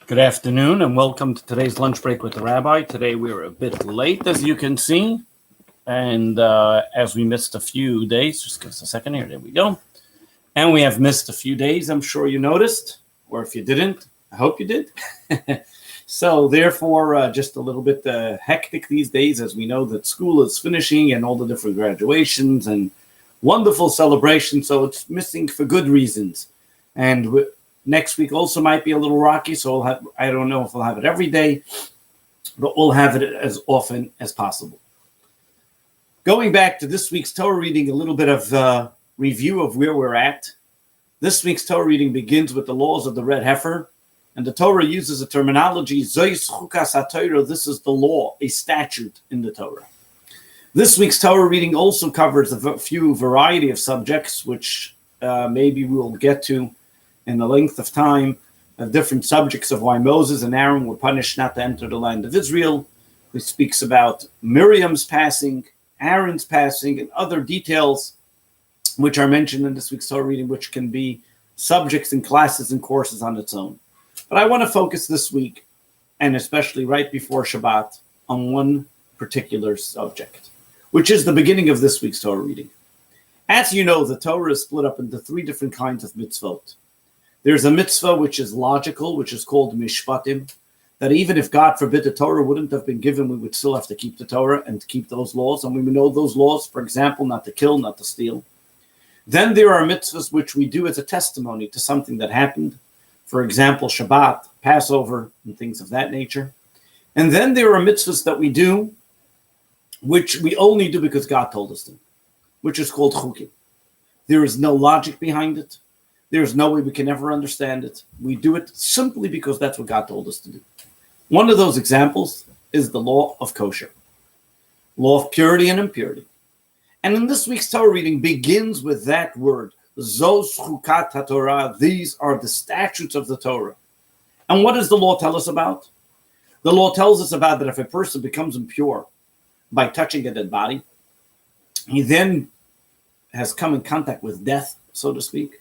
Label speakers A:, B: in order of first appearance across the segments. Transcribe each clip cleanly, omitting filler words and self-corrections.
A: Good afternoon and welcome to today's lunch break with the Rabbi. Today we're a bit late, as you can see, and as we missed a few days, just give us a second here, there we go. And we have missed a few days, I'm sure you noticed, or if you didn't, I hope you did. So therefore, just a little bit hectic these days, as we know that school is finishing and all the different graduations and wonderful celebrations, so it's missing for good reasons. And next week also might be a little rocky, so I don't know if we'll have it every day, but we'll have it as often as possible. Going back to this week's Torah reading, a little bit of review of where we're at. This week's Torah reading begins with the laws of the red heifer, and the Torah uses the terminology, Zois Chukas HaTorah, this is the law, a statute in the Torah. This week's Torah reading also covers a few variety of subjects, which maybe we will get to in the length of time, of different subjects of why Moses and Aaron were punished not to enter the land of Israel. He speaks about Miriam's passing, Aaron's passing, and other details which are mentioned in this week's Torah reading, which can be subjects and classes and courses on its own. But I want to focus this week, and especially right before Shabbat, on one particular subject, which is the beginning of this week's Torah reading. As you know, the Torah is split up into three different kinds of mitzvot. There's a mitzvah which is logical, which is called mishpatim, that even if God forbid the Torah wouldn't have been given, we would still have to keep the Torah and keep those laws. And we know those laws, for example, not to kill, not to steal. Then there are mitzvahs which we do as a testimony to something that happened. For example, Shabbat, Passover, and things of that nature. And then there are mitzvahs that we do, which we only do because God told us to, which is called chukim. There is no logic behind it. There's no way we can ever understand it. We do it simply because that's what God told us to do. One of those examples is the law of kosher, law of purity and impurity. And in this week's Torah reading begins with that word, Zos Chukat HaTorah. These are the statutes of the Torah. And what does the law tell us about? The law tells us about that if a person becomes impure by touching a dead body, he then has come in contact with death, so to speak.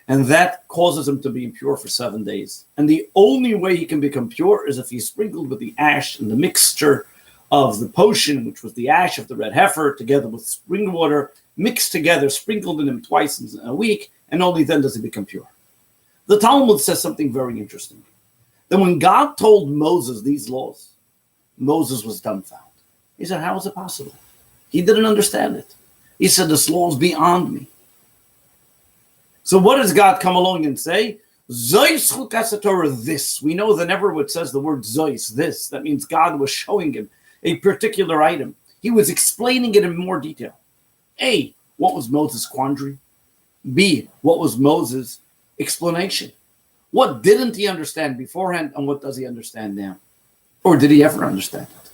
A: And that causes him to be impure for 7 days. And the only way he can become pure is if he's sprinkled with the ash and the mixture of the potion, which was the ash of the red heifer, together with spring water, mixed together, sprinkled in him twice in a week, and only then does he become pure. The Talmud says something very interesting. That when God told Moses these laws, Moses was dumbfounded. He said, how is it possible? He didn't understand it. He said, this law is beyond me. So what does God come along and say? Zois Chukas HaTorah, this. We know that whenever it says the word Zois, this, that means God was showing him a particular item. He was explaining it in more detail. A, what was Moses' quandary? B, what was Moses' explanation? What didn't he understand beforehand, and what does he understand now? Or did he ever understand it?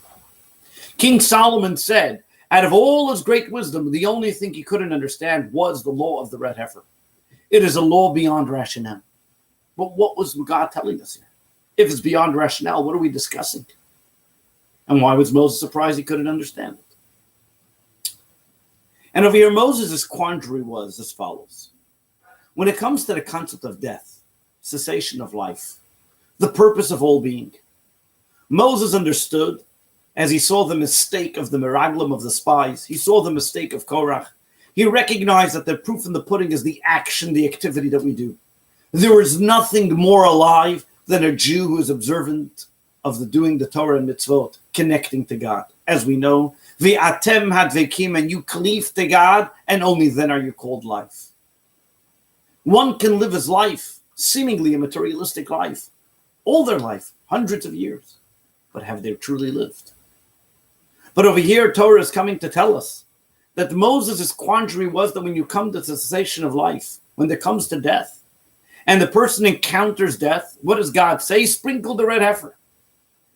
A: King Solomon said, out of all his great wisdom, the only thing he couldn't understand was the law of the red heifer. It is a law beyond rationale. But what was God telling us here? If it's beyond rationale, what are we discussing? And why was Moses surprised he couldn't understand it? And over here, Moses' quandary was as follows. When it comes to the concept of death, cessation of life, the purpose of all being, Moses understood, as he saw the mistake of the Meraglim, of the spies, he saw the mistake of Korach. He recognized that the proof in the pudding is the action, the activity that we do. There is nothing more alive than a Jew who is observant of the doing the Torah and mitzvot, connecting to God. As we know, V'atem hadvekim, and you cleave to God, and only then are you called life. One can live his life, seemingly a materialistic life, all their life, hundreds of years, but have they truly lived? But over here, Torah is coming to tell us that Moses' quandary was that when you come to the cessation of life, when it comes to death, and the person encounters death, what does God say? Sprinkle the red heifer.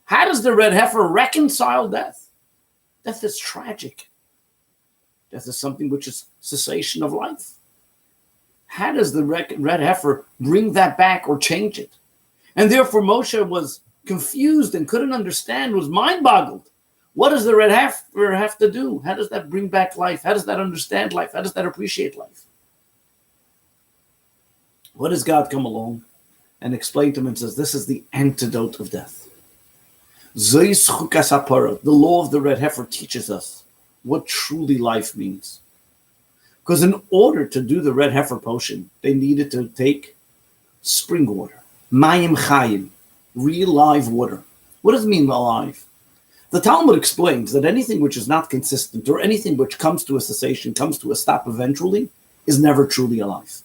A: How does the red heifer reconcile death? Death is tragic. Death is something which is cessation of life. How does the red heifer bring that back or change it? And therefore Moshe was confused and couldn't understand, was mind-boggled. What does the red heifer have to do? How does that bring back life? How does that understand life? How does that appreciate life? What does God come along and explained to him and says, this is the antidote of death. Zeis chukas hapara, the law of the red heifer, teaches us what truly life means. Because in order to do the red heifer potion, they needed to take spring water, mayim chayim, real live water. What does it mean alive? The Talmud explains that anything which is not consistent or anything which comes to a cessation, comes to a stop eventually, is never truly alive.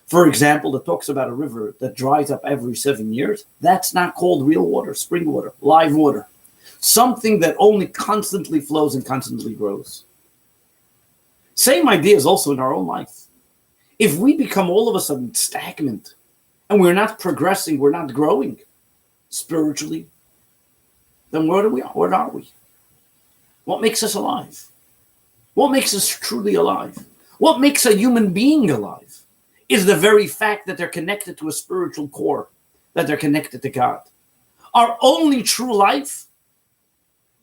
A: For example, it talks about a river that dries up every 7 years. That's not called real water, spring water, live water. Something that only constantly flows and constantly grows. Same idea is also in our own life. If we become all of a sudden stagnant and we're not progressing, we're not growing spiritually, then where are we? What makes us alive? What makes us truly alive? What makes a human being alive is the very fact that they're connected to a spiritual core, that they're connected to God. Our only true life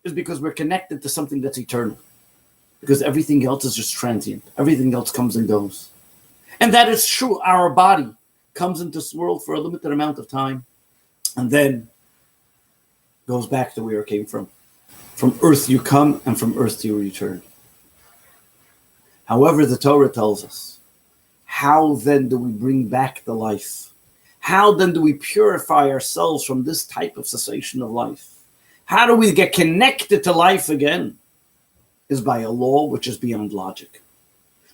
A: is because we're connected to something that's eternal, because everything else is just transient. Everything else comes and goes. And that is true. Our body comes into this world for a limited amount of time and then goes back to where it came from. From earth you come and from earth you return. However, the Torah tells us, how then do we bring back the life? How then do we purify ourselves from this type of cessation of life? How do we get connected to life again? Is by a law which is beyond logic.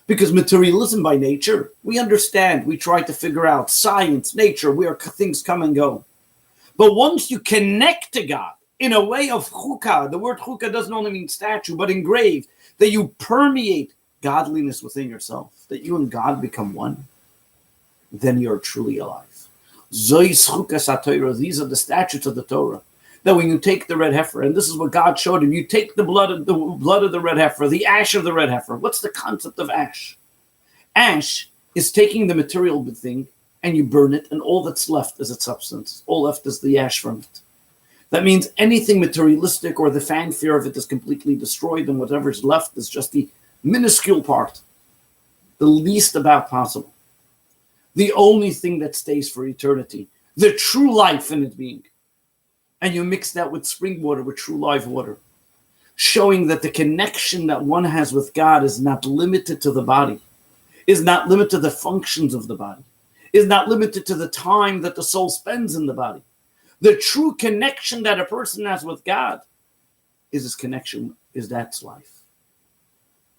A: Because materialism by nature, we understand, we try to figure out science, nature, where things come and go. But once you connect to God in a way of chukah, the word chukah doesn't only mean statue, but engraved, that you permeate godliness within yourself, that you and God become one, then you're truly alive. These are the statutes of the Torah. That when you take the red heifer, and this is what God showed him, you take the blood of the red heifer, the ash of the red heifer. What's the concept of ash? Ash is taking the material thing and you burn it, and all that's left is its substance. All left is the ash from it. That means anything materialistic or the fanfare of it is completely destroyed, and whatever's left is just the minuscule part, the least about possible. The only thing that stays for eternity, the true life in it being. And you mix that with spring water, with true live water, showing that the connection that one has with God is not limited to the body, is not limited to the functions of the body, is not limited to the time that the soul spends in the body. The true connection that a person has with God is his connection, is that's life.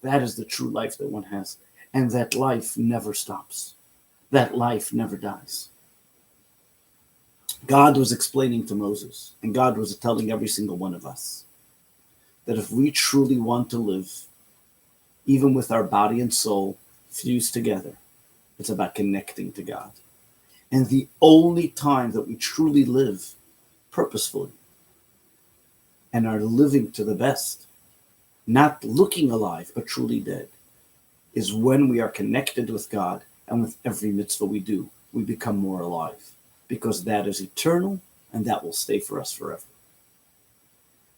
A: That is the true life that one has. And that life never stops. That life never dies. God was explaining to Moses, and God was telling every single one of us, that if we truly want to live, even with our body and soul fused together, it's about connecting to God. And the only time that we truly live purposefully and are living to the best, not looking alive, but truly dead, is when we are connected with God, and with every mitzvah we do, we become more alive. Because that is eternal, and that will stay for us forever.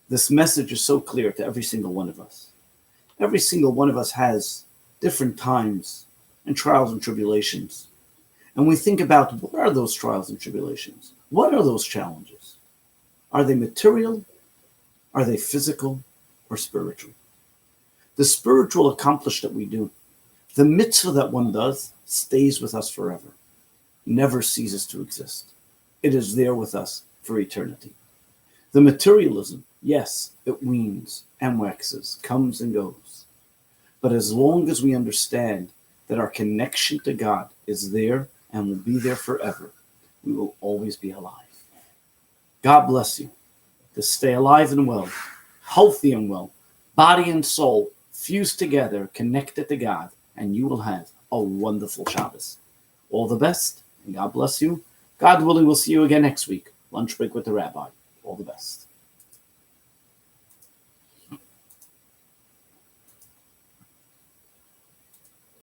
A: This message is so clear to every single one of us. Every single one of us has different times and trials and tribulations. And we think about, what are those trials and tribulations? What are those challenges? Are they material? Are they physical or spiritual? The spiritual accomplish that we do, the mitzvah that one does, stays with us forever. Never ceases to exist. It is there with us for eternity. The materialism, yes, it weans and waxes, comes and goes. But as long as we understand that our connection to God is there and will be there forever, we will always be alive. God bless you to stay alive and well, healthy and well, body and soul fused together, connected to God, and you will have a wonderful Shabbos. All the best. And God bless you. God willing, we'll see you again next week. Lunch break with the Rabbi. All the best.